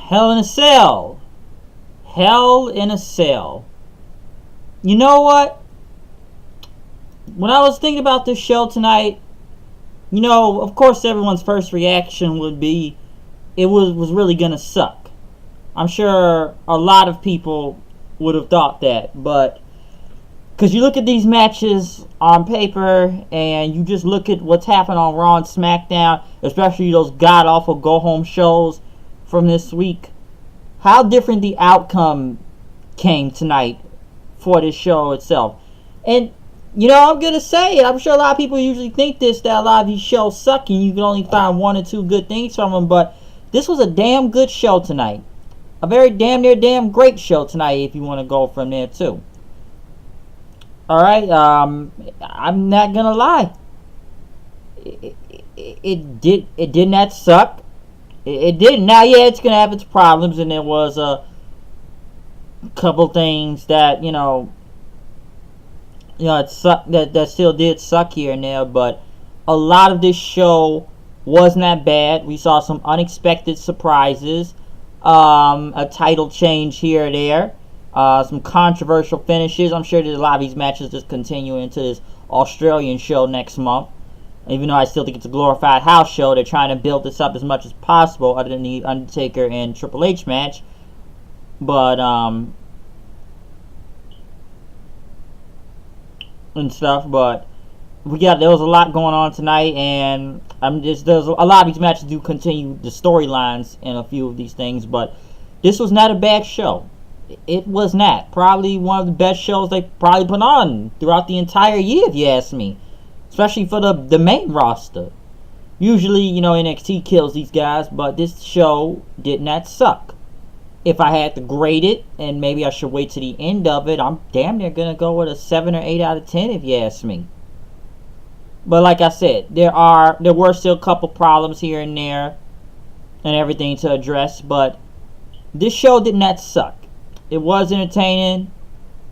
Hell in a Cell. Hell in a Cell. You know what? When I was thinking about this show tonight, of course everyone's first reaction would be it was really gonna suck. I'm sure a lot of people would have thought that, but because you look at these matches on paper and you just look at what's happened on Raw and SmackDown, especially those god-awful go-home shows from this week, how different the outcome came tonight for this show itself. And, I'm going to say it, I'm sure a lot of people usually think this, that a lot of these shows suck and you can only find one or two good things from them, but this was a damn good show tonight. A very damn great show tonight if you want to go from there too. Alright, I'm not gonna lie. It did not suck. It didn't. Now, yeah, it's gonna have its problems, and there was a couple things that, it sucked, that still did suck here and there, but a lot of this show wasn't that bad. We saw some unexpected surprises, a title change here or there. Some controversial finishes. I'm sure there's a lot of these matches just continue into this Australian show next month. Even though I still think it's a glorified house show, they're trying to build this up as much as possible other than the Undertaker and Triple H match. But, and stuff, but there was a lot going on tonight, and there's a lot of these matches do continue the storylines in a few of these things, but this was not a bad show. It was not. Probably one of the best shows they probably put on throughout the entire year, if you ask me. Especially for the main roster. Usually, NXT kills these guys, but this show did not suck. If I had to grade it, and maybe I should wait to the end of it, I'm damn near going to go with a 7 or 8 out of 10, if you ask me. But like I said, there were still a couple problems here and there, and everything to address, but this show did not suck. It was entertaining,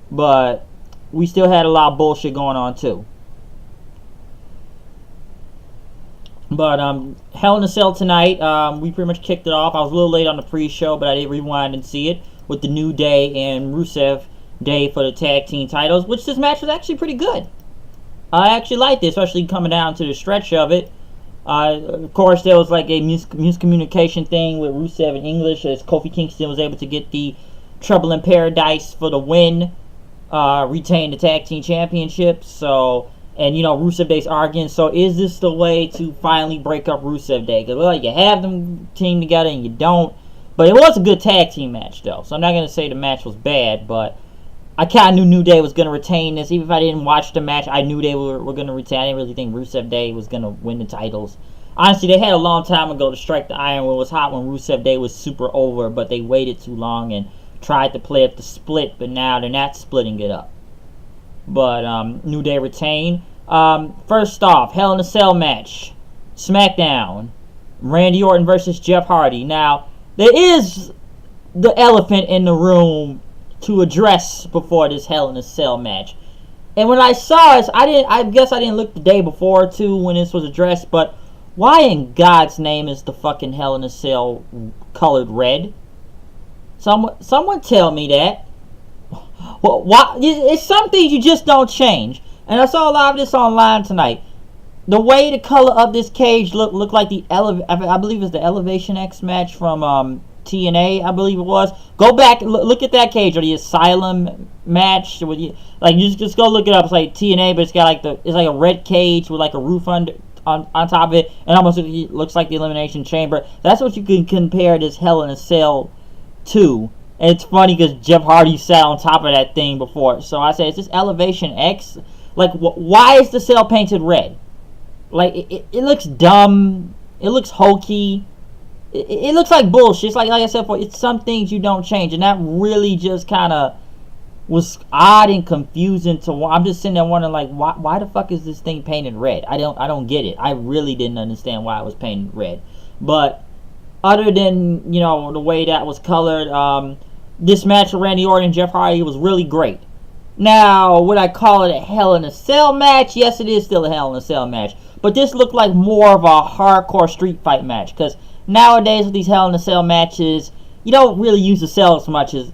but we still had a lot of bullshit going on too. But Hell in a Cell tonight, we pretty much kicked it off. I was a little late on the pre-show, but I did rewind and see it with the New Day and Rusev Day for the tag team titles, which this match was actually pretty good. I actually liked it, especially coming down to the stretch of it. Of course, there was like a miscommunication thing with Rusev in English, as Kofi Kingston was able to get the Trouble in Paradise for the win, retain the tag team championships. So, and Rusev Day's arguing, so is this the way to finally break up Rusev Day? Because, you have them team together and you don't. But it was a good tag team match, though. So I'm not going to say the match was bad, but I kind of knew New Day was going to retain this. Even if I didn't watch the match, I knew they were going to retain. I didn't really think Rusev Day was going to win the titles. Honestly, they had a long time ago to strike the iron when it was hot, when Rusev Day was super over, but they waited too long and tried to play up the split, but now they're not splitting it up. But New Day retain. First off, Hell in a Cell match. SmackDown. Randy Orton versus Jeff Hardy. Now, there is the elephant in the room to address before this Hell in a Cell match. And when I saw it, I guess I didn't look the day before too when this was addressed, but why in God's name is the fucking Hell in a Cell colored red? Someone tell me that. Well, why? It's some things you just don't change. And I saw a lot of this online tonight. The way the color of this cage looked like I believe it's the Elevation X match from TNA, I believe it was. Go back, look at that cage, or the Asylum match. You just go look it up. It's like TNA, but it's got it's like a red cage with like a roof on top of it, and almost looks like the Elimination Chamber. That's what you can compare this Hell in a Cell to. And it's funny because Jeff Hardy sat on top of that thing before. So I said, is this Elevation X? Like, why is the cell painted red? Like, it looks dumb. It looks hokey. It looks like bullshit. It's like I said before, it's some things you don't change. And that really just kind of was odd and confusing to watch. I'm just sitting there wondering, like, why the fuck is this thing painted red? I don't get it. I really didn't understand why it was painted red. But other than, the way that was colored, this match with Randy Orton and Jeff Hardy was really great. Now, would I call it a Hell in a Cell match? Yes, it is still a Hell in a Cell match. But this looked like more of a hardcore street fight match. Because nowadays with these Hell in a Cell matches, you don't really use the cell as much as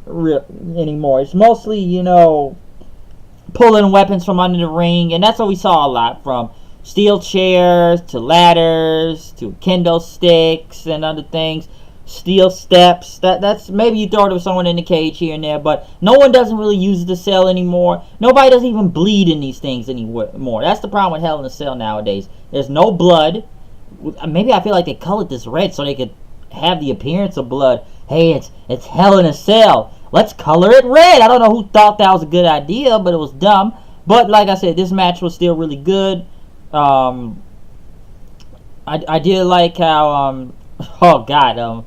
anymore. It's mostly, you know, pulling weapons from under the ring, and that's what we saw a lot, from steel chairs to ladders to kendo sticks and other things, steel steps. That's maybe you throw it with someone in the cage here and there, but no one doesn't really use the cell anymore. Nobody doesn't even bleed in these things anymore. That's the problem with Hell in a Cell nowadays. There's no blood. Maybe I feel like they colored this red so they could have the appearance of blood. Hey, it's Hell in a Cell. Let's color it red. I don't know who thought that was a good idea, but it was dumb. But like I said, this match was still really good. I did like how oh god,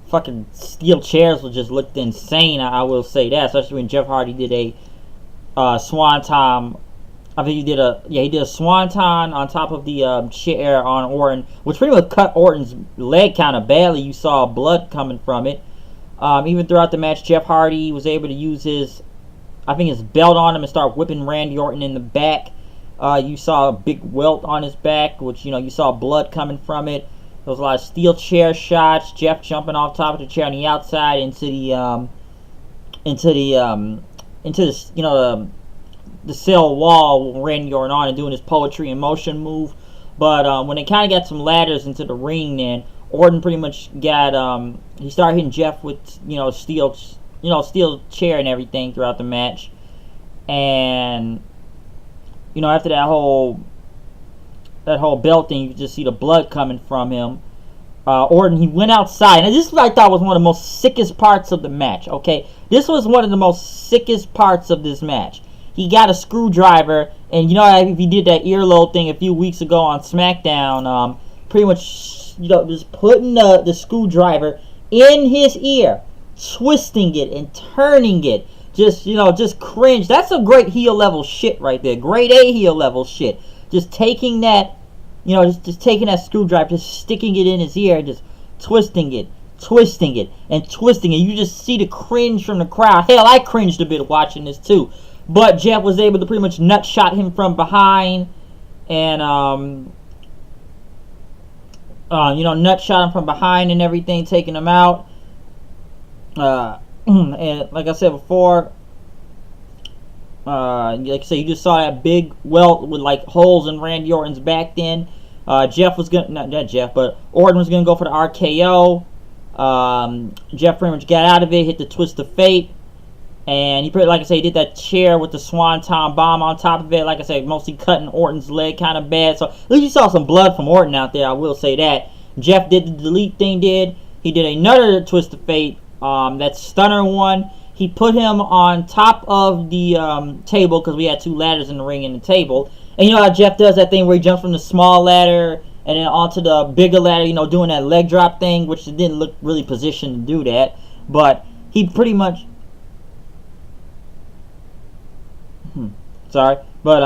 fucking steel chairs just looked insane. I will say that, especially when Jeff Hardy did a swanton. I think he did a swanton on top of the chair on Orton, which pretty much cut Orton's leg kind of badly. You saw blood coming from it. Even throughout the match, Jeff Hardy was able to use his belt on him and start whipping Randy Orton in the back. You saw a big welt on his back, which, you know, you saw blood coming from it. There was a lot of steel chair shots. Jeff jumping off top of the chair on the outside into the cell wall with Randy Orton on and doing his poetry in motion move. But when they kind of got some ladders into the ring, then Orton pretty much got he started hitting Jeff with steel chair and everything throughout the match. And you know, after that whole belt thing, you could just see the blood coming from him. Orton, he went outside, and this is what I thought was one of the most sickest parts of the match. Okay, this was one of the most sickest parts of this match. He got a screwdriver, and you know, if he did that earlobe thing a few weeks ago on SmackDown, pretty much, you know, just putting the screwdriver in his ear, twisting it and turning it. Just cringe. That's a great heel level shit right there. Grade A heel level shit. Just taking that, you know, just taking that screwdriver, just sticking it in his ear, and just twisting it, and twisting it. You just see the cringe from the crowd. Hell, I cringed a bit watching this too. But Jeff was able to pretty much nut shot him from behind, and nut shot him from behind and everything, taking him out. And like I said before, like I said, you just saw that big welt with like holes in Randy Orton's back. Then Jeff was gonna, not Jeff, but Orton was gonna go for the RKO. Jeff pretty much got out of it, hit the twist of fate, and he pretty, like I said, he did that chair with the swanton bomb on top of it. Like I said, mostly cutting Orton's leg kind of bad. So at least you saw some blood from Orton out there. I will say that. Jeff did the delete thing. He did another twist of fate. That stunner one, he put him on top of the table, because we had two ladders in the ring and the table. And you know how Jeff does that thing where he jumps from the small ladder and then onto the bigger ladder, you know, doing that leg drop thing, which didn't look really positioned to do that. But he pretty much... Sorry. But,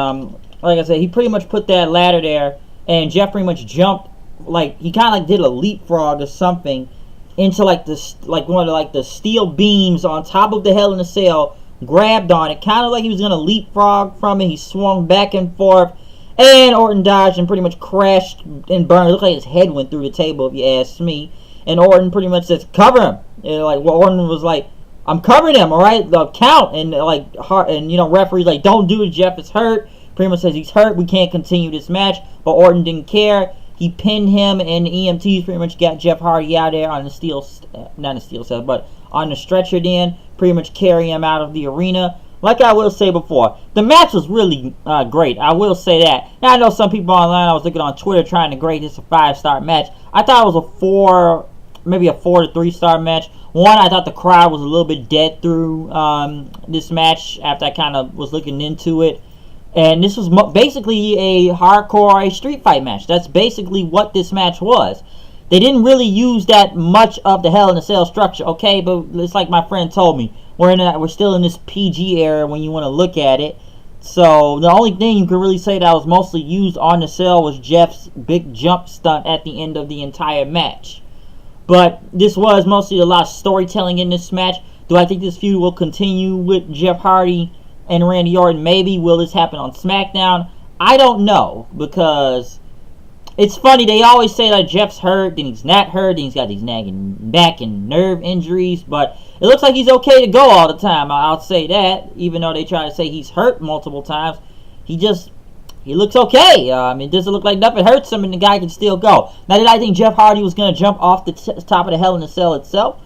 like I said, he pretty much put that ladder there, and Jeff pretty much jumped, like, he kind of like did a leapfrog or something, into like this, like one of like the steel beams on top of the Hell in a Cell, grabbed on it, kind of like he was gonna leapfrog from it. He swung back and forth, and Orton dodged and pretty much crashed and burned. It looked like his head went through the table, if you ask me. And Orton pretty much says, "Cover him." And like, well, Orton was like, "I'm covering him, all right, the count." And like, and you know, referee's like, "Don't do it, Jeff is hurt." Pretty much says he's hurt. We can't continue this match. But Orton didn't care. He pinned him, and the EMTs pretty much got Jeff Hardy out there on the not the steel cell, but on the stretcher then, pretty much carry him out of the arena. Like I will say before, the match was really great. I will say that. Now, I know some people online, I was looking on Twitter trying to grade this a 5-star match. I thought it was maybe a 4 to 3-star match. One, I thought the crowd was a little bit dead through this match after I kind of was looking into it. And this was basically a hardcore street fight match. That's basically what this match was. They didn't really use that much of the Hell in a Cell structure, okay? But it's like my friend told me. We're still in this PG era when you want to look at it. So the only thing you can really say that was mostly used on the cell was Jeff's big jump stunt at the end of the entire match. But this was mostly a lot of storytelling in this match. Do I think this feud will continue with Jeff Hardy and Randy Orton? Maybe. Will this happen on SmackDown? I don't know, because it's funny, they always say that Jeff's hurt, then he's not hurt, then he's got these nagging back and nerve injuries, but it looks like he's okay to go all the time. I'll say that, even though they try to say he's hurt multiple times. He looks okay. It doesn't look like nothing hurts him, and the guy can still go. Now, did I think Jeff Hardy was going to jump off the top of the Hell in a Cell itself?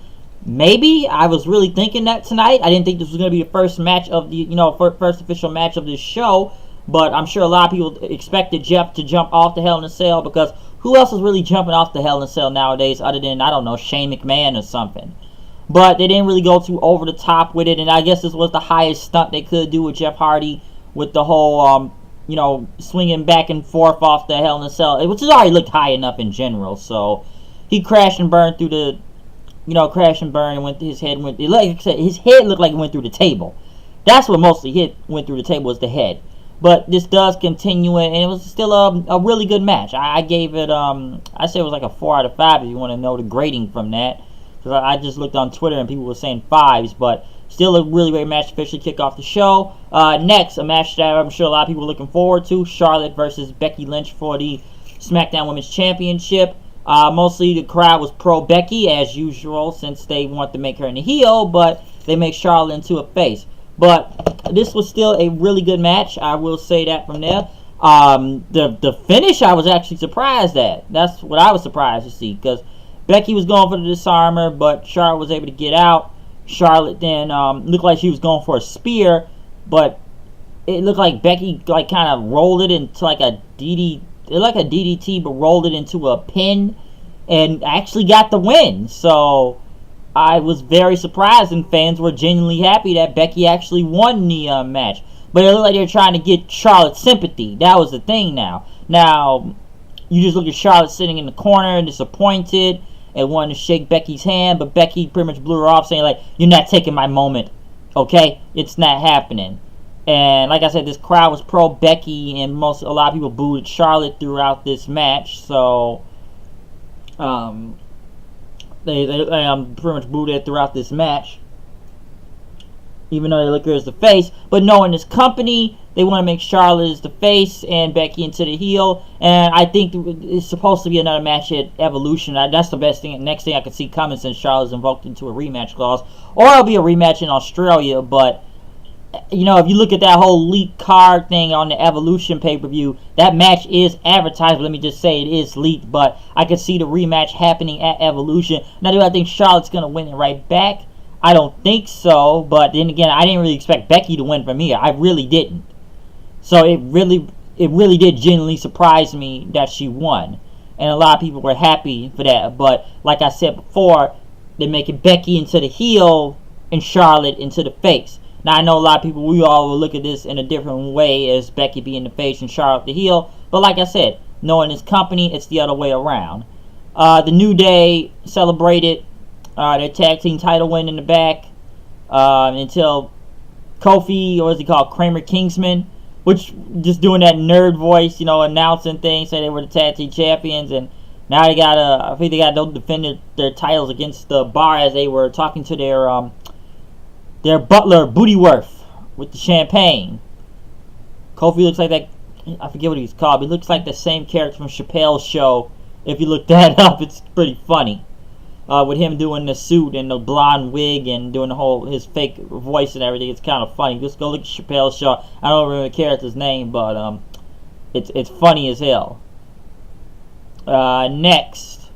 Maybe. I was really thinking that tonight. I didn't think this was going to be the first match of the, first official match of this show. But I'm sure a lot of people expected Jeff to jump off the Hell in a Cell, because who else is really jumping off the Hell in a Cell nowadays other than, I don't know, Shane McMahon or something. But they didn't really go too over the top with it, and I guess this was the highest stunt they could do with Jeff Hardy with the whole, swinging back and forth off the Hell in a Cell, which has already looked high enough in general. So he crashed and burned through the, and went, his head went, like I said, his head looked like it went through the table. That's what mostly went through the table, was the head. But this does continue, and it was still a really good match. I gave it, I say it was like a 4 out of 5 if you want to know the grading from that. Because I just looked on Twitter and people were saying 5s, but still a really great match to officially kick off the show. Next, a match that I'm sure a lot of people are looking forward to, Charlotte versus Becky Lynch for the SmackDown Women's Championship. Mostly the crowd was pro Becky, as usual, since they want to make her in a heel, but they make Charlotte into a face. But this was still a really good match. I will say that from there. The finish I was actually surprised at. That's what I was surprised to see, because Becky was going for the disarmer, but Charlotte was able to get out. Charlotte then looked like she was going for a spear, but it looked like Becky kind of rolled it into like a DDT, but rolled it into a pin and actually got the win. So I was very surprised, and fans were genuinely happy that Becky actually won the match. But it looked like they were trying to get Charlotte sympathy. That was the thing now. Now, you just look at Charlotte sitting in the corner, disappointed, and wanted to shake Becky's hand, but Becky pretty much blew her off, saying, like, you're not taking my moment, okay? It's not happening. And like I said, this crowd was pro Becky, and a lot of people booed Charlotte throughout this match. So, they pretty much booed it throughout this match, even though they look at her as the face. But knowing this company, they want to make Charlotte as the face and Becky into the heel. And I think it's supposed to be another match at Evolution. That's the best thing. Next thing I could see coming, since Charlotte's invoked into a rematch clause, or it'll be a rematch in Australia. But if you look at that whole leaked card thing on the Evolution pay-per-view, that match is advertised. But let me just say, it is leaked. But I could see the rematch happening at Evolution. Now, do I think Charlotte's going to win it right back? I don't think so. But then again, I didn't really expect Becky to win from here. I really didn't. So it really did genuinely surprise me that she won. And a lot of people were happy for that. But like I said before, they're making Becky into the heel and Charlotte into the face. Now, I know a lot of people, we all will look at this in a different way, as Becky being the face and Charlotte the heel. But like I said, knowing this company, it's the other way around. The New Day celebrated their tag team title win in the back until Kofi, or what's he called, Kramer Kingsman, which just doing that nerd voice, announcing things, say they were the tag team champions, and now I think they got to defend their titles against the Bar, as they were talking to their butler, Bootyworth, with the champagne. Kofi looks like that, I forget what he's called, but he looks like the same character from Chappelle's show. If you look that up, it's pretty funny. With him doing the suit and the blonde wig and doing his fake voice and everything, it's kind of funny. Just go look at Chappelle's show. I don't remember the character's name, but it's funny as hell. Next,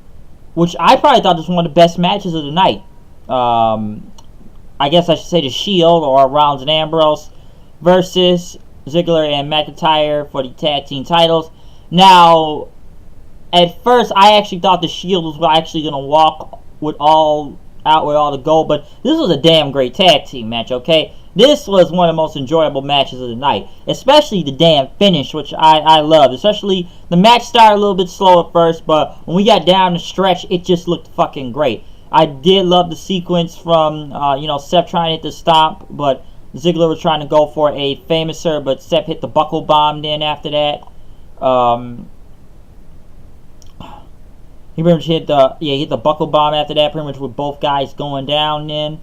which I probably thought was one of the best matches of the night. I guess I should say the Shield, or Rollins and Ambrose, versus Ziggler and McIntyre for the tag team titles. Now, at first, I actually thought the Shield was actually going to walk with all the gold, but this was a damn great tag team match, okay? This was one of the most enjoyable matches of the night, especially the damn finish, which I loved. Especially, the match started a little bit slow at first, but when we got down the stretch, it just looked fucking great. I did love the sequence from, Seth trying to hit the stomp, but Ziggler was trying to go for a famouser, but Seth hit the buckle bomb then after that. He pretty much hit the buckle bomb after that, pretty much with both guys going down then.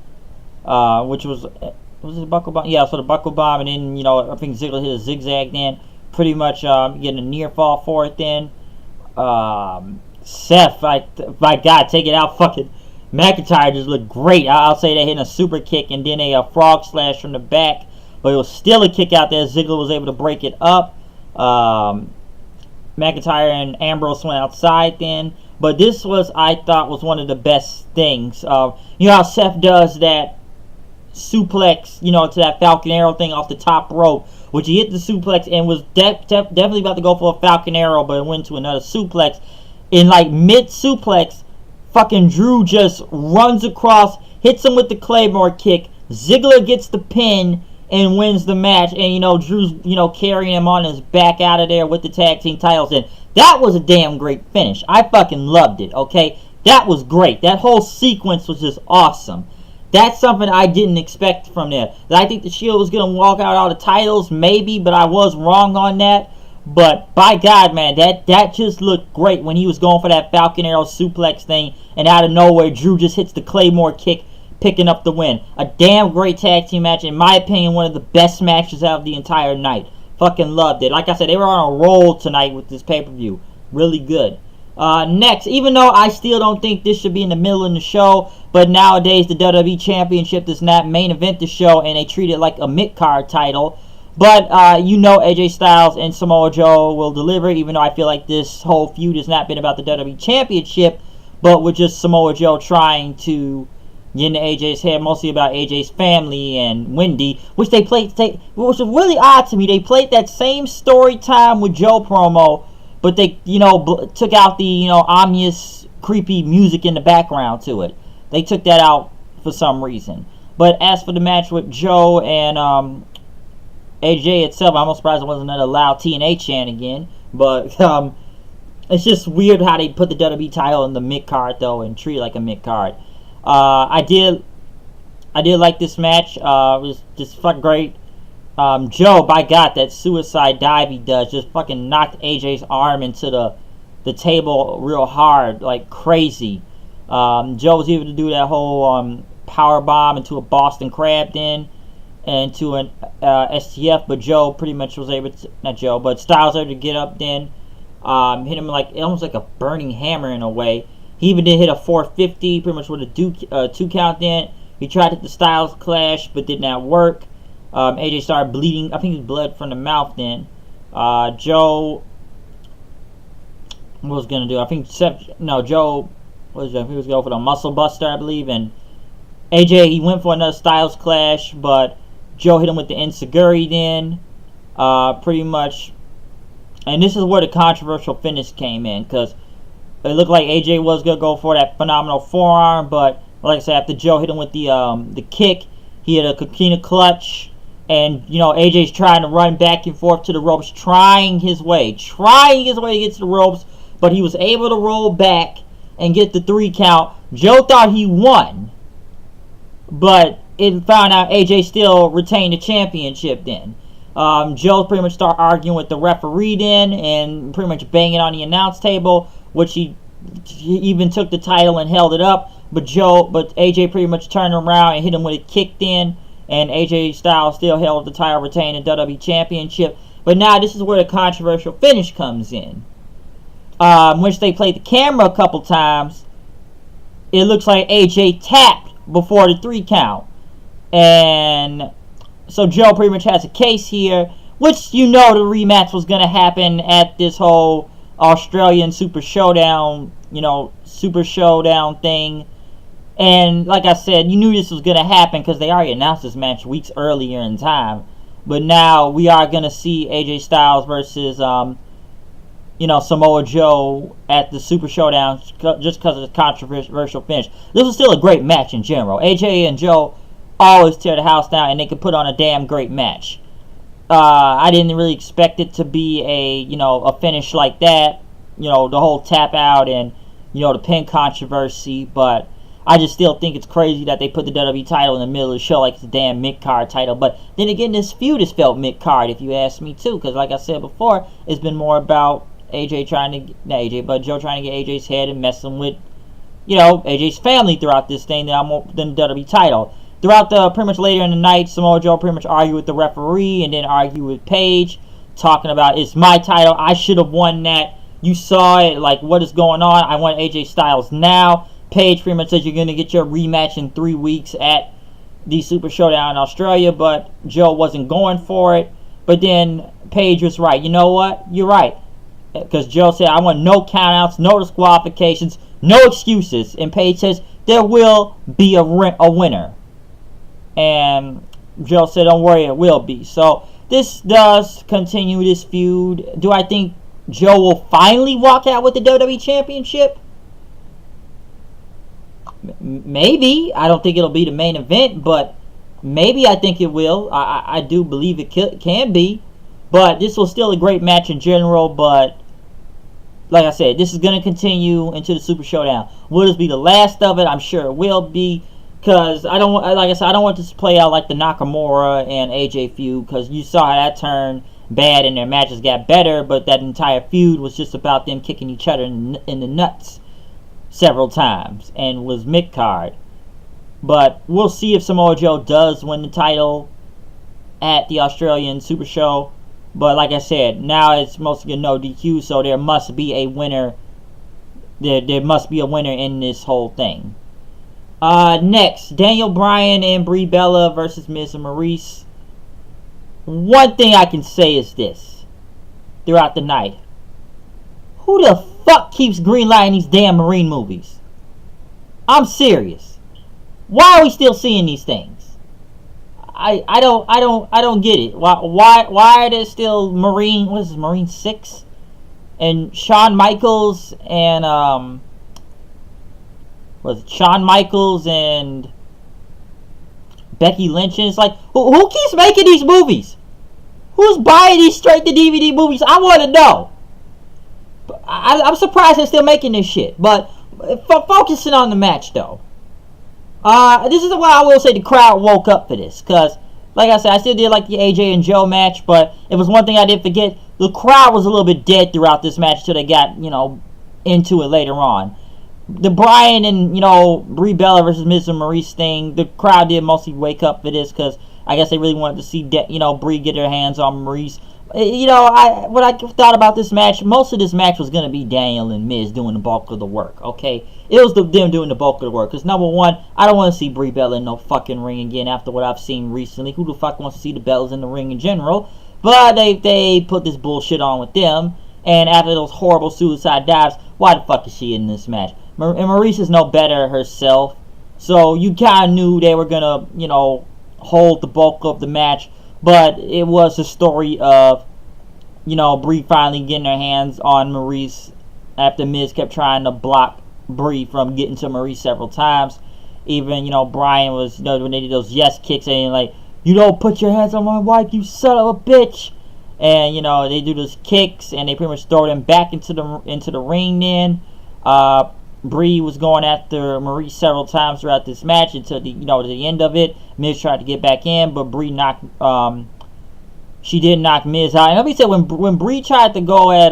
Which was it a buckle bomb? Yeah, so the buckle bomb, and then, I think Ziggler hit a zigzag then. Pretty much getting a near fall for it then. Seth, my God, taking out fucking McIntyre just looked great. I'll say they hit a super kick and then a frog slash from the back, but it was still a kick out there. Ziggler was able to break it up. McIntyre and Ambrose went outside then. But this was, I thought, was one of the best things. You know how Seth does that suplex, you know, to that Falcon Arrow thing off the top rope, which he hit the suplex and was definitely about to go for a Falcon Arrow, but it went to another suplex. In like mid-suplex, fucking Drew just runs across, hits him with the Claymore kick. Ziggler gets the pin and wins the match. And, you know, Drew's, you know, carrying him on his back out of there with the tag team titles. And that was a damn great finish. I fucking loved it, okay? That was great. That whole sequence was just awesome. That's something I didn't expect from there. I think the Shield was going to walk out all the titles, maybe, but I was wrong on that. But by God, man, that just looked great when he was going for that Falcon Arrow suplex thing, and out of nowhere, Drew just hits the Claymore kick, picking up the win. A damn great tag team match. In my opinion, one of the best matches out of the entire night. Fucking loved it. Like I said, they were on a roll tonight with this pay-per-view. Really good. Next, even though I still don't think this should be in the middle of the show, but nowadays the WWE Championship does not main event the show, and they treat it like a mid-card title. But, you know, AJ Styles and Samoa Joe will deliver, even though I feel like this whole feud has not been about the WWE Championship, but with just Samoa Joe trying to get into AJ's head, mostly about AJ's family and Wendy, which they played, which was really odd to me. They played that same story time with Joe promo, but they, you know, took out the, you know, ominous, creepy music in the background to it. They took that out for some reason. But as for the match with Joe and AJ itself, I'm almost surprised it wasn't another loud TNA chant again. But it's just weird how they put the WWE title in the mid-card, though, and treat it like a mid-card. I did like this match. It was just fucking great. Joe, by God, that suicide dive he does just fucking knocked AJ's arm into the table real hard, like crazy. Joe was able to do that whole power bomb into a Boston Crab then, and to an STF, but Joe pretty much was able to, not Joe, but Styles able to get up then, hit him like almost like a burning hammer in a way. He even did hit a 450, pretty much with a 2 count then. He tried to hit the Styles Clash, but did not work. AJ started bleeding. I think he bled from the mouth then. Joe, what was going to do? I think, Joe, what was that? He was going for the Muscle Buster, I believe. And AJ, he went for another Styles Clash, but Joe hit him with the Enziguri then. Pretty much. And this is where the controversial finish came in, because it looked like AJ was going to go for that phenomenal forearm, but like I said, after Joe hit him with the kick, he had a coquina clutch, and, you know, AJ's trying to run back and forth to the ropes, trying his way to get to the ropes, but he was able to roll back and get the 3 count. Joe thought he won, but it found out AJ still retained the championship then. Joe pretty much started arguing with the referee then, and pretty much banging on the announce table, which he even took the title and held it up. But AJ pretty much turned around and hit him with a kick then, and AJ Styles still held the title, retained the WWE Championship. But now this is where the controversial finish comes in. Which they played the camera a couple times. It looks like AJ tapped before the 3 count. And so Joe pretty much has a case here, which you know the rematch was going to happen at this whole Australian Super Showdown, Super Showdown thing. And like I said, you knew this was going to happen because they already announced this match weeks earlier in time. But now we are going to see AJ Styles versus, Samoa Joe at the Super Showdown just because of the controversial finish. This was still a great match in general. AJ and Joe always tear the house down, and they could put on a damn great match. I didn't really expect it to be a finish like that. The whole tap out and, the pin controversy, but I just still think it's crazy that they put the WWE title in the middle of the show like it's a damn mid-card title. But then again, this feud has felt mid-card, if you ask me, too. Because like I said before, it's been more about Joe trying to get AJ's head and messing with, AJ's family throughout this thing than the WWE title. Throughout pretty much later in the night, Samoa Joe pretty much argued with the referee and then argued with Paige, talking about, it's my title, I should have won that. You saw it, like, what is going on? I want AJ Styles now. Paige pretty much says you're going to get your rematch in 3 weeks at the Super Showdown in Australia, but Joe wasn't going for it. But then Paige was right. You know what? You're right. Because Joe said, I want no countouts, no disqualifications, no excuses. And Paige says, there will be a winner. And Joe said, don't worry, it will be. So this does continue this feud. Do I think Joe will finally walk out with the WWE Championship? Maybe. I don't think it'll be the main event, but maybe I think it will. I do believe it can be. But this was still a great match in general. But like I said, this is going to continue into the Super Showdown. Will this be the last of it? I'm sure it will be. Because I don't want this to play out like the Nakamura and AJ feud. Because you saw how that turned bad and their matches got better. But that entire feud was just about them kicking each other in the nuts several times. And was mid-card. But we'll see if Samoa Joe does win the title at the Australian Super Show. But like I said, now it's mostly a no DQ, so there must be a winner. There must be a winner in this whole thing. Next, Daniel Bryan and Brie Bella versus Miz and Maurice. One thing I can say is this throughout the night. Who the fuck keeps greenlighting these damn Marine movies? I'm serious. Why are we still seeing these things? I don't get it. Why are there still Marine? What is this, Marine 6? And Shawn Michaels and Shawn Michaels and Becky Lynch? And it's like, who keeps making these movies? Who's buying these straight to DVD movies? I want to know. I'm surprised they're still making this shit. But focusing on the match though. This is why I will say the crowd woke up for this. Because, like I said, I still did like the AJ and Joe match. But it was one thing I did forget. The crowd was a little bit dead throughout this match until they got, into it later on. The Bryan and, Brie Bella versus Miz and Maurice thing, the crowd did mostly wake up for this. Because I guess they really wanted to see, Brie get her hands on Maurice. What I thought about this match, most of this match was going to be Daniel and Miz doing the bulk of the work, okay? It was them doing the bulk of the work. Because, number one, I don't want to see Brie Bella in no fucking ring again after what I've seen recently. Who the fuck wants to see the Bellas in the ring in general? But they put this bullshit on with them. And after those horrible suicide dives, why the fuck is she in this match? And Maurice is no better herself. So you kind of knew they were going to, hold the bulk of the match. But it was a story of, Brie finally getting her hands on Maurice after Miz kept trying to block Brie from getting to Maurice several times. Even, Bryan was, when they did those yes kicks, and like, you don't put your hands on my wife, you son of a bitch. And, they do those kicks, and they pretty much throw them back into the ring then. Brie was going after Maurice several times throughout this match until the end of it. Miz tried to get back in, but Brie she did knock Miz out. And let me say, when Brie tried to go at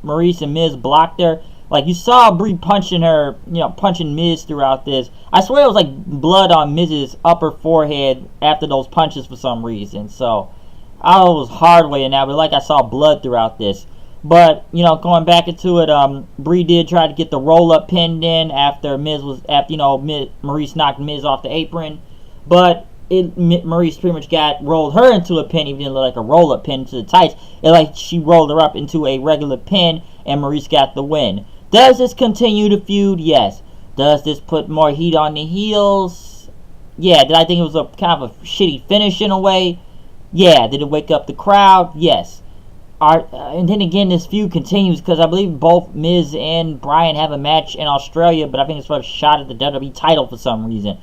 Maurice and Miz blocked her, like you saw Brie punching her, punching Miz throughout this. I swear it was like blood on Miz's upper forehead after those punches for some reason. So I don't know, it was hard way in that, but like I saw blood throughout this. But, going back into it, Brie did try to get the roll-up pinned in after Maurice knocked Miz off the apron. But Maurice pretty much rolled her into a pin, even like a roll-up pin to the tights. She rolled her up into a regular pin, and Maurice got the win. Does this continue the feud? Yes. Does this put more heat on the heels? Yeah. Did I think it was a kind of a shitty finish in a way? Yeah. Did it wake up the crowd? Yes. And then again, this feud continues because I believe both Miz and Bryan have a match in Australia, but I think it's for a shot at the WWE title for some reason.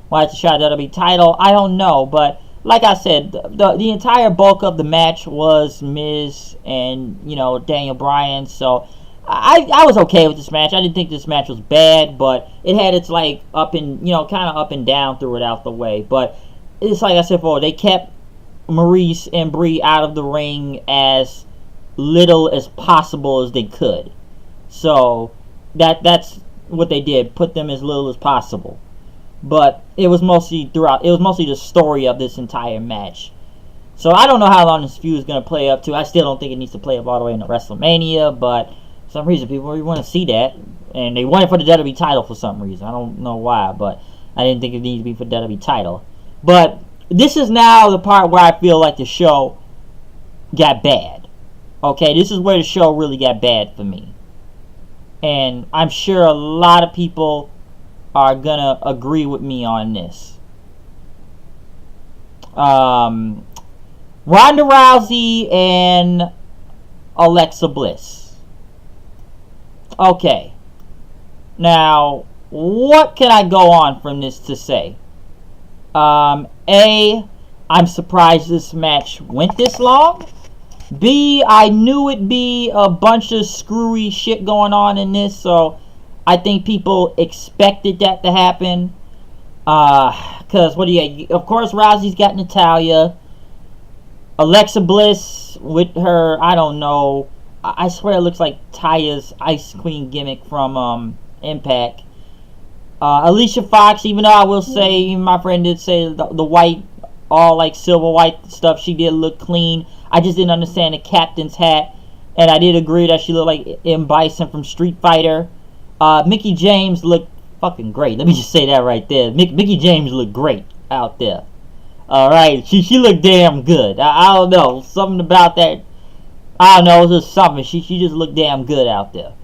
Why it's a shot at the WWE title, I don't know. But like I said, the entire bulk of the match was Miz and Daniel Bryan. So I was okay with this match. I didn't think this match was bad, but it had its up and kind of up and down through it out the way. But it's like I said before, they kept Maurice and Brie out of the ring as little as possible as they could. So that's what they did, put them as little as possible. But it was mostly the story of this entire match. So I don't know how long this feud is going to play up to. I still don't think it needs to play up all the way into WrestleMania, but For some reason, people really want to see that. And they want it for the WWE title for some reason. I don't know why, but I didn't think it needed to be for the WWE title. But this is now the part where I feel like the show got bad. Okay, this is where the show really got bad for me. And I'm sure a lot of people are going to agree with me on this. Ronda Rousey and Alexa Bliss. Okay. Now, what can I go on from this to say? A, I'm surprised this match went this long. B, I knew it'd be a bunch of screwy shit going on in this, so I think people expected that to happen. Because, what do you got? Of course, Rousey's got Natalya. Alexa Bliss with her, I don't know. I swear it looks like Taya's Ice Queen gimmick from Impact. Alicia Fox, even though I will say, my friend did say the white, all like silver white stuff, she did look clean. I just didn't understand the captain's hat. And I did agree that she looked like M. Bison from Street Fighter. Mickie James looked fucking great. Let me just say that right there. Mickie James looked great out there. Alright, she looked damn good. I don't know, something about that. I don't know, it was just something. She just looked damn good out there.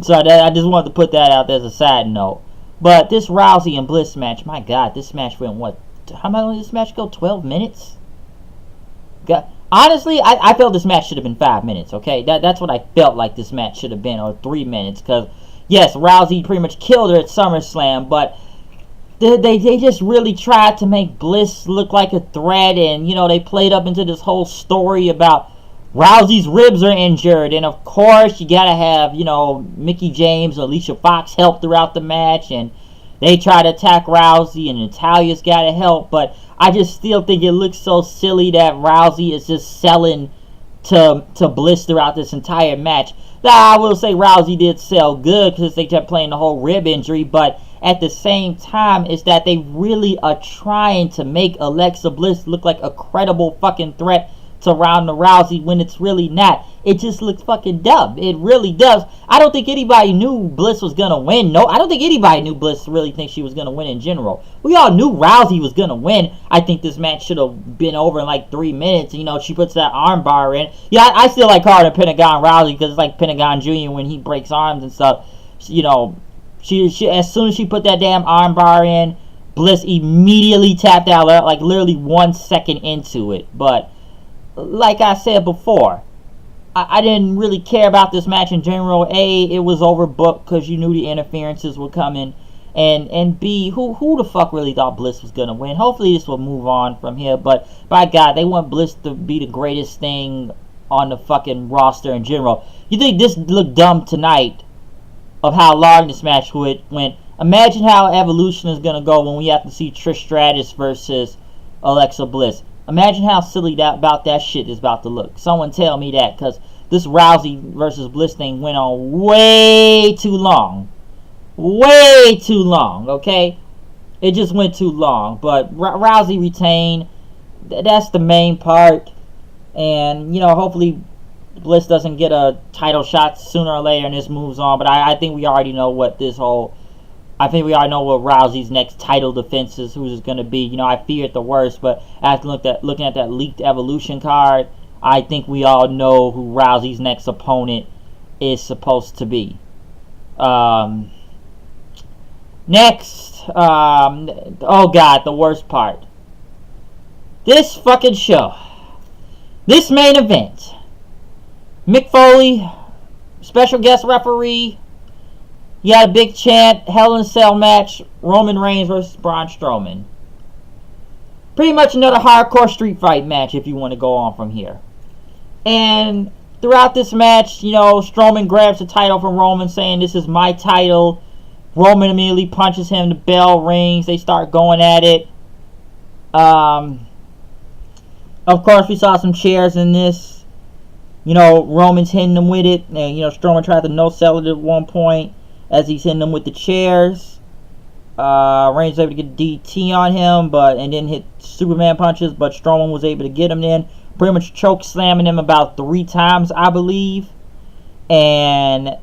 So I just wanted to put that out there as a side note. But this Rousey and Bliss match, my God, this match went what? How long did this match go? 12 minutes? God. Honestly, I felt this match should have been 5 minutes, okay? That's what I felt like this match should have been, or 3 minutes. Because, yes, Rousey pretty much killed her at SummerSlam, but they just really tried to make Bliss look like a threat. And, you know, they played up into this whole story about Rousey's ribs are injured. And, of course, you got to have, you know, Mickie James or Alicia Fox help throughout the match. And they try to attack Rousey, and Natalya's got to help. But I just still think it looks so silly that Rousey is just selling to Bliss throughout this entire match. Now, I will say Rousey did sell good because they kept playing the whole rib injury. But at the same time, is that they really are trying to make Alexa Bliss look like a credible fucking threat to Ronda Rousey when it's really not. It just looks fucking dumb. It really does. I don't think anybody knew Bliss was gonna win. No, I don't think anybody knew Bliss really thinks she was gonna win in general. We all knew Rousey was gonna win. I think this match should have been over in like 3 minutes. You know, she puts that arm bar in. Yeah, I still like calling her Pentagon Rousey because it's like Pentagon Jr. when he breaks arms and stuff. You know, she as soon as she put that damn arm bar in, Bliss immediately tapped out, like literally 1 second into it. But like I said before, I didn't really care about this match in general. A, it was overbooked because you knew the interferences were coming. And B, who the fuck really thought Bliss was going to win? Hopefully this will move on from here. But by God, they want Bliss to be the greatest thing on the fucking roster in general. You think this looked dumb tonight of how long this match went? Imagine how Evolution is going to go when we have to see Trish Stratus versus Alexa Bliss. Imagine how silly about that shit is about to look. Someone tell me that, because this Rousey versus Bliss thing went on way too long. Way too long, okay? It just went too long. But Rousey retained. That's the main part. And, you know, hopefully Bliss doesn't get a title shot sooner or later and this moves on. But I think we already know what this whole... I think we already know what Rousey's next title defense is, who's going to be. You know, I feared the worst, but after looking at that leaked Evolution card, I think we all know who Rousey's next opponent is supposed to be. Next, oh God, the worst part. This fucking show. This main event. Mick Foley, special guest referee. You had a big chant, Hell in a Cell match, Roman Reigns versus Braun Strowman. Pretty much another hardcore street fight match if you want to go on from here. And throughout this match, you know, Strowman grabs the title from Roman saying, "This is my title." Roman immediately punches him, the bell rings, they start going at it. Of course, we saw some chairs in this. You know, Roman's hitting them with it. And, you know, Strowman tried to no-sell it at one point as he's hitting them with the chairs. Reigns was able to get DT on him, and then hit Superman punches, but Strowman was able to get him in. Pretty much choke slamming him about 3 times, I believe. And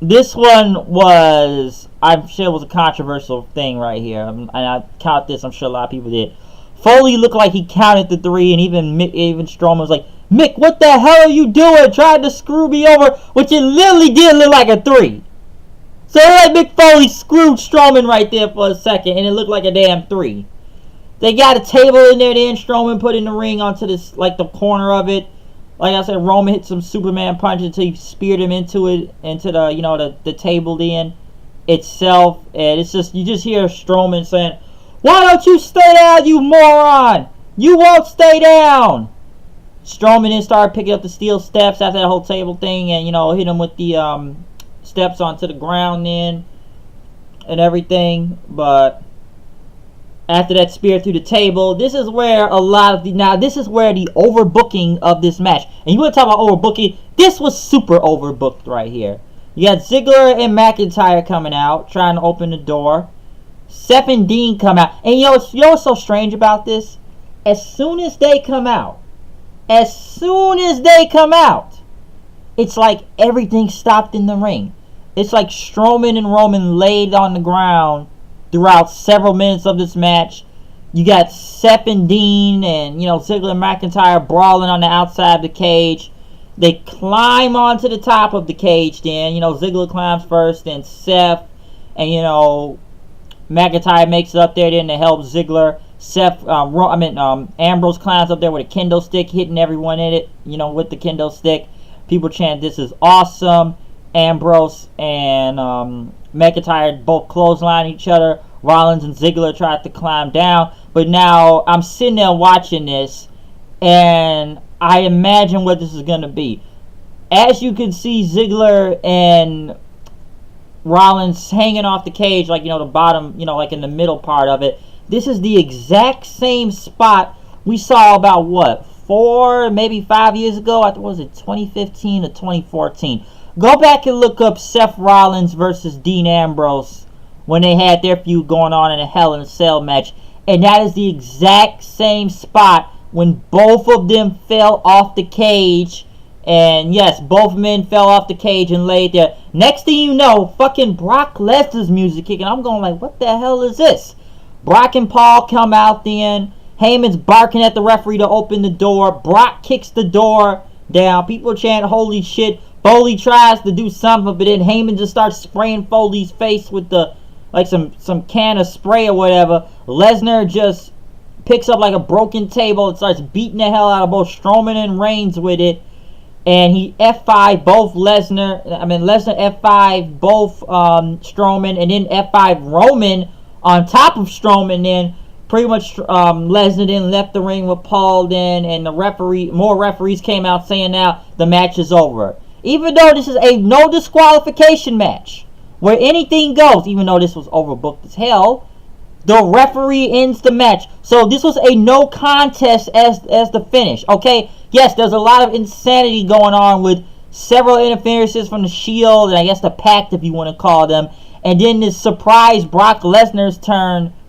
this one was, I'm sure it was a controversial thing right here. And I count this, I'm sure a lot of people did. Foley looked like he counted the 3, and even Strowman was like, Mick, what the hell are you doing? Trying to screw me over, which it literally did look like a 3. So like Mick Foley screwed Strowman right there for a second, and it looked like a damn 3. They got a table in there, then Strowman put in the ring onto this, like the corner of it. Like I said, Roman hit some Superman punch until he speared him into the, the table then itself. And it's just, you just hear Strowman saying, "Why don't you stay down, you moron? You won't stay down." Strowman then started picking up the steel steps after that whole table thing and, hit him with the steps onto the ground then and everything. But after that spear through the table, this is where this is where the overbooking of this match. And you want to talk about overbooking? This was super overbooked right here. You got Ziggler and McIntyre coming out, trying to open the door. Seth and Dean come out. And you know what's so strange about this? As soon as they come out, it's like everything stopped in the ring. It's like Strowman and Roman laid on the ground throughout several minutes of this match. You got Seth and Dean and, Ziggler and McIntyre brawling on the outside of the cage. They climb onto the top of the cage then. Ziggler climbs first, then Seth. And, McIntyre makes it up there then to help Ziggler. Ambrose climbs up there with a kendo stick, hitting everyone in it, with the kendo stick. People chant, "This is awesome." Ambrose and McIntyre both clothesline each other. Rollins and Ziggler tried to climb down. But now I'm sitting there watching this, and I imagine what this is going to be. As you can see, Ziggler and Rollins hanging off the cage, like, the bottom, like in the middle part of it. This is the exact same spot we saw about, 4, maybe 5 years ago? I think, was it 2015 or 2014? Go back and look up Seth Rollins versus Dean Ambrose when they had their feud going on in a Hell in a Cell match. And that is the exact same spot when both of them fell off the cage. And yes, both men fell off the cage and laid there. Next thing you know, fucking Brock Lesnar's music kicking. I'm going like, what the hell is this? Brock and Paul come out then. Heyman's barking at the referee to open the door. Brock kicks the door down. People chant, "Holy shit." Foley tries to do something, but then Heyman just starts spraying Foley's face with some can of spray or whatever. Lesnar just picks up like a broken table and starts beating the hell out of both Strowman and Reigns with it. And he F5 both Lesnar F5 both Strowman, and then F5 Roman on top of Strowman. Then pretty much Lesnar then left the ring with Paul then, and more referees came out saying now the match is over. Even though this is a no disqualification match where anything goes, even though this was overbooked as hell, the referee ends the match. So this was a no contest as the finish. Okay, yes, there's a lot of insanity going on with several interferences from the Shield and I guess the Pact, if you want to call them, and then this surprise Brock Lesnar's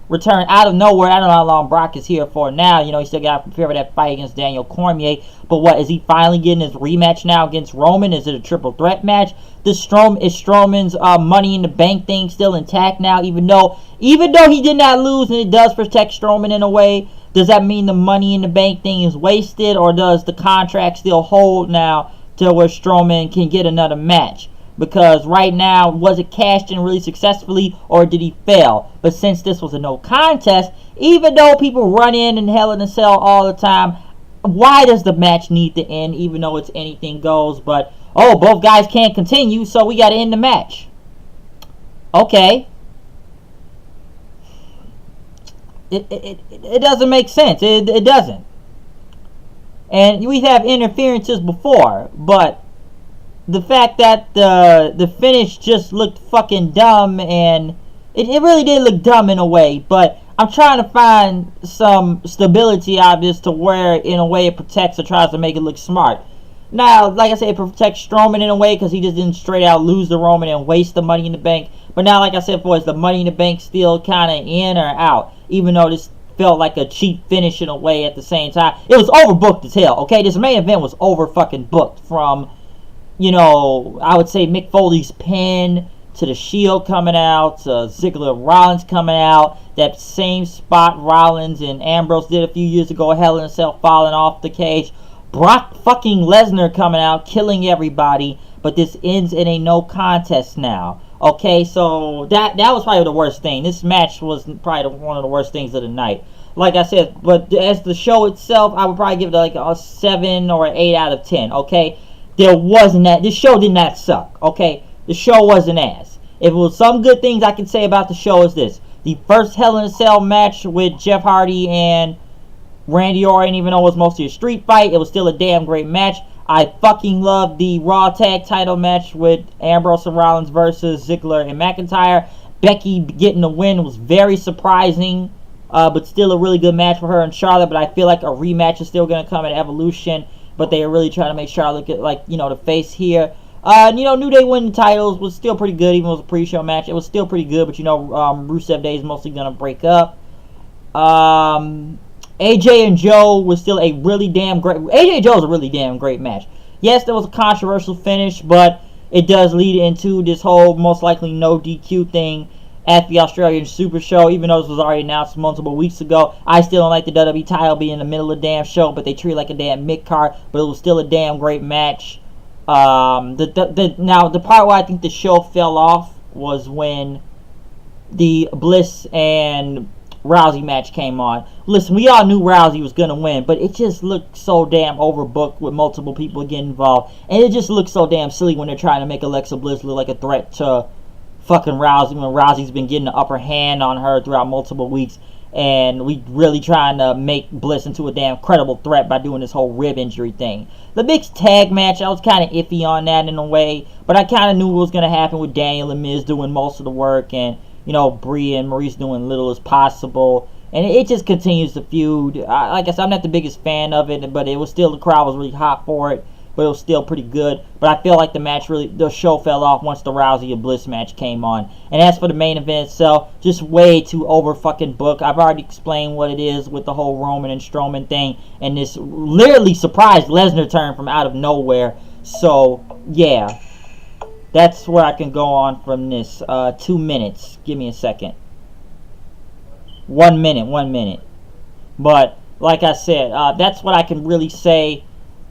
return out of nowhere. I don't know how long Brock is here for now. He still got to prepare for that fight against Daniel Cormier. But what, is he finally getting his rematch now against Roman? Is it a triple threat match? Is Strowman's Money in the Bank thing still intact now? Even though he did not lose, and it does protect Strowman in a way, does that mean the Money in the Bank thing is wasted, or does the contract still hold now to where Strowman can get another match? Because right now, was it cashed in really successfully, or did he fail? But since this was a no contest, even though people run in Hell in a Cell all the time, why does the match need to end, even though it's anything goes? But, both guys can't continue, so we got to end the match. Okay. It doesn't make sense. It doesn't. And we have interferences before, but the fact that the finish just looked fucking dumb, and it really did look dumb in a way, but I'm trying to find some stability out of this to where in a way it protects or tries to make it look smart. Now, like I said, it protects Strowman in a way because he just didn't straight out lose the Roman and waste the Money in the Bank. But now, like I said before, is the Money in the Bank still kind of in or out? Even though this felt like a cheap finish in a way at the same time. It was overbooked as hell, okay? This main event was over fucking booked from you know, I would say Mick Foley's pin, to the Shield coming out, to Ziggler Rollins coming out, that same spot Rollins and Ambrose did a few years ago, Hell in a Cell falling off the cage, Brock fucking Lesnar coming out, killing everybody, but this ends in a no contest now. Okay, so that was probably the worst thing. This match was probably one of the worst things of the night. Like I said, but as the show itself, I would probably give it like a 7 or an 8 out of 10, okay? There wasn't that. This show did not suck, okay? The show wasn't ass. If it was some good things I can say about the show is this. The first Hell in a Cell match with Jeff Hardy and Randy Orton, even though it was mostly a street fight, it was still a damn great match. I fucking love the Raw Tag title match with Ambrose and Rollins versus Ziggler and McIntyre. Becky getting the win was very surprising, but still a really good match for her and Charlotte. But I feel like a rematch is still going to come at Evolution, but they are really trying to make Charlotte get, like, you know, the face here. You know, New Day winning titles was still pretty good, even though it was a pre-show match. It was still pretty good, but you know, Rusev Day is mostly going to break up. AJ and Joe was still a really damn great... AJ and Joe was a really damn great match. Yes, there was a controversial finish, but it does lead into this whole most likely no DQ thing at the Australian Super Show, even though this was already announced multiple weeks ago. I still don't like the WWE title being in the middle of the damn show, but they treat it like a damn mid-card, but it was still a damn great match. Now, the part where I think the show fell off was when the Bliss and Rousey match came on. Listen, we all knew Rousey was going to win, but it just looked so damn overbooked with multiple people getting involved. And it just looks so damn silly when they're trying to make Alexa Bliss look like a threat to fucking Rousey, when Rousey's been getting the upper hand on her throughout multiple weeks. And we really trying to make Bliss into a damn credible threat by doing this whole rib injury thing. The mixed tag match, I was kind of iffy on that in a way, but I kind of knew what was going to happen with Daniel and Miz doing most of the work, and you know, Brie and Maurice doing little as possible. And it just continues to feud. Like I said, I'm not the biggest fan of it, but it was still, the crowd was really hot for it. But it was still pretty good. But I feel like the show fell off once the Rousey and Bliss match came on. And as for the main event itself, just way too over fucking booked. I've already explained what it is with the whole Roman and Strowman thing. And this literally surprised Lesnar turn from out of nowhere. So, yeah. That's where I can go on from this. 2 minutes. Give me a second. 1 minute. But, like I said, that's what I can really say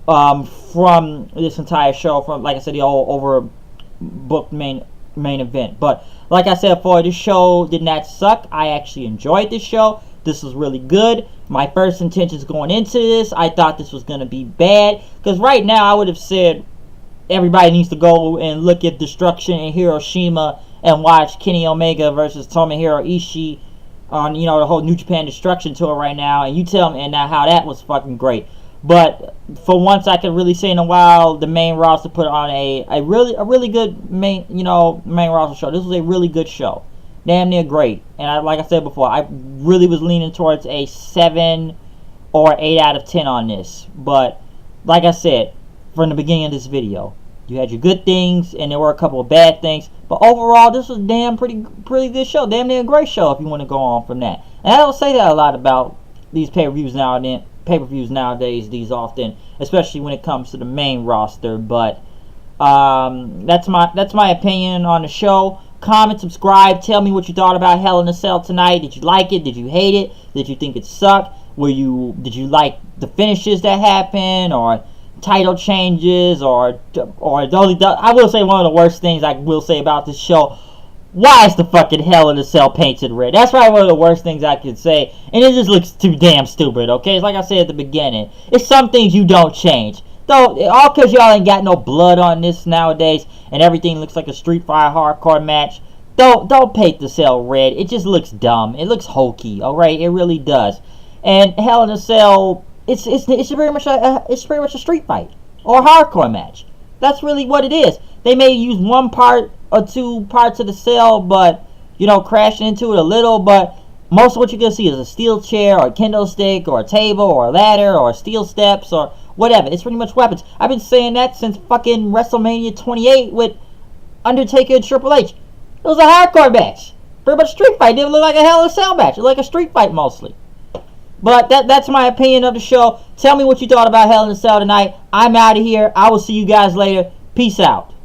from this entire show. From, like I said, the whole overbooked main event. But, like I said, for this show did not suck. I actually enjoyed this show. This was really good. My first intentions going into this, I thought this was going to be bad. Because right now, I would have said everybody needs to go and look at Destruction in Hiroshima and watch Kenny Omega versus Tomohiro Ishii on, you know, the whole New Japan Destruction tour right now, and you tell me now how that was fucking great. But for once I can really say in a while, the main roster put on a really good main roster show. This was a really good show. Damn near great. And like I said before, I really was leaning towards a 7 or 8 out of 10 on this. But like I said, from the beginning of this video, you had your good things and there were a couple of bad things, but overall this was a pretty good show, damn near a great show if you want to go on from that. And I don't say that a lot about these pay-per-views nowadays these often, especially when it comes to the main roster. But that's my opinion on the show. Comment, subscribe, tell me what you thought about Hell in a Cell tonight. Did you like it? Did you hate it? Did you think it sucked? Did you like the finishes that happened, or title changes, or I will say one of the worst things I will say about this show: why is the fucking Hell in a Cell painted red? That's probably one of the worst things I could say, and it just looks too damn stupid. Okay, it's like I said at the beginning, it's some things you don't change. Though, all because y'all ain't got no blood on this nowadays, and everything looks like a Street Fighter hardcore match. Don't paint the cell red. It just looks dumb. It looks hokey. All right, it really does. And Hell in a Cell, it's pretty much a street fight or a hardcore match. That's really what it is. They may use one part or two parts of the cell, but crashing into it a little. But most of what you're gonna see is a steel chair or a kendo stick or a table or a ladder or steel steps or whatever. It's pretty much weapons. I've been saying that since fucking WrestleMania 28 with Undertaker and Triple H. It was a hardcore match. Pretty much a street fight. It didn't look like a Hell in a Cell match. It looked like a street fight mostly. But that's my opinion of the show. Tell me what you thought about Hell in a Cell tonight. I'm out of here. I will see you guys later. Peace out.